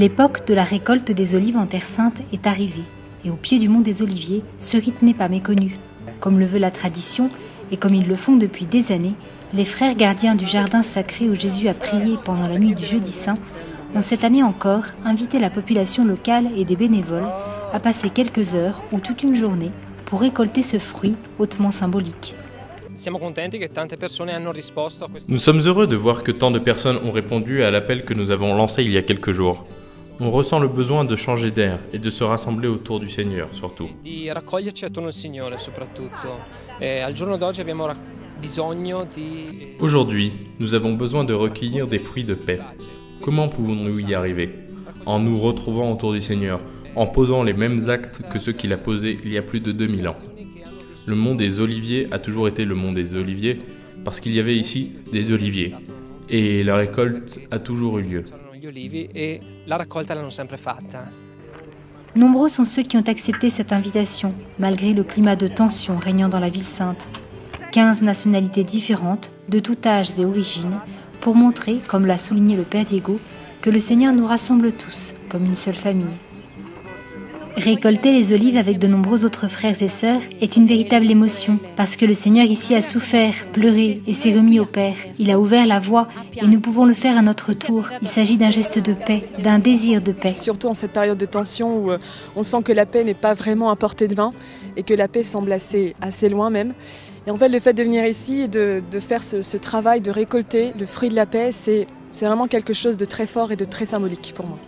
L'époque de la récolte des olives en Terre Sainte est arrivée, et au pied du mont des Oliviers, ce rite n'est pas méconnu. Comme le veut la tradition, et comme ils le font depuis des années, les frères gardiens du jardin sacré où Jésus a prié pendant la nuit du jeudi saint ont cette année encore invité la population locale et des bénévoles à passer quelques heures ou toute une journée pour récolter ce fruit hautement symbolique. Nous sommes heureux de voir que tant de personnes ont répondu à l'appel que nous avons lancé il y a quelques jours. On ressent le besoin de changer d'air et de se rassembler autour du Seigneur, surtout. Aujourd'hui, nous avons besoin de recueillir des fruits de paix. Comment pouvons-nous y arriver? En nous retrouvant autour du Seigneur, en posant les mêmes actes que ceux qu'il a posés il y a plus de 2000 ans. Le mont des Oliviers a toujours été le mont des Oliviers parce qu'il y avait ici des oliviers. Et la récolte a toujours eu lieu. Nombreux sont ceux qui ont accepté cette invitation, malgré le climat de tension régnant dans la ville sainte. 15 nationalités différentes, de tout âge et origine, pour montrer, comme l'a souligné le Père Diego, que le Seigneur nous rassemble tous, comme une seule famille. Récolter les olives avec de nombreux autres frères et sœurs est une véritable émotion, parce que le Seigneur ici a souffert, pleuré et s'est remis au Père. Il a ouvert la voie et nous pouvons le faire à notre tour. Il s'agit d'un geste de paix, d'un désir de paix. Surtout en cette période de tension où on sent que la paix n'est pas vraiment à portée de main et que la paix semble assez loin même. Et en fait, le fait de venir ici et de faire ce travail, de récolter le fruit de la paix, c'est vraiment quelque chose de très fort et de très symbolique pour moi.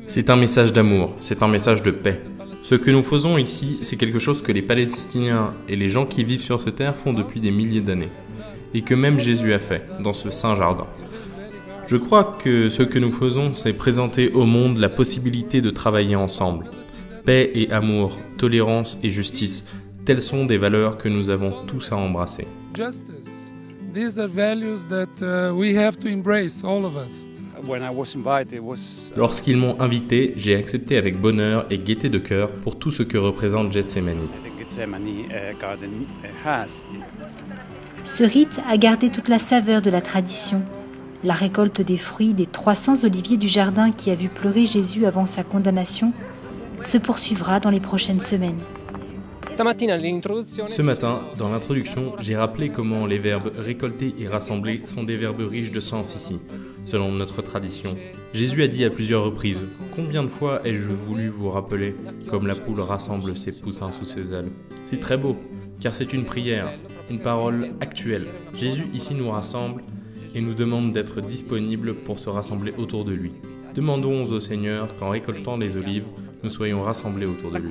C'est un message d'amour, c'est un message de paix. Ce que nous faisons ici, c'est quelque chose que les Palestiniens et les gens qui vivent sur cette terre font depuis des milliers d'années. Et que même Jésus a fait, dans ce saint jardin. Je crois que ce que nous faisons, c'est présenter au monde la possibilité de travailler ensemble. Paix et amour, tolérance et justice, telles sont des valeurs que nous avons tous à embrasser. Lorsqu'ils m'ont invité, j'ai accepté avec bonheur et gaieté de cœur pour tout ce que représente Gethsemane. Ce rite a gardé toute la saveur de la tradition. La récolte des fruits des 300 oliviers du jardin qui a vu pleurer Jésus avant sa condamnation se poursuivra dans les prochaines semaines. Ce matin, dans l'introduction, j'ai rappelé comment les verbes récolter et rassembler sont des verbes riches de sens ici, selon notre tradition. Jésus a dit à plusieurs reprises « Combien de fois ai-je voulu vous rappeler comme la poule rassemble ses poussins sous ses ailes ?» C'est très beau, car c'est une prière, une parole actuelle. Jésus ici nous rassemble et nous demande d'être disponibles pour se rassembler autour de lui. Demandons au Seigneur qu'en récoltant les olives, nous soyons rassemblés autour de lui.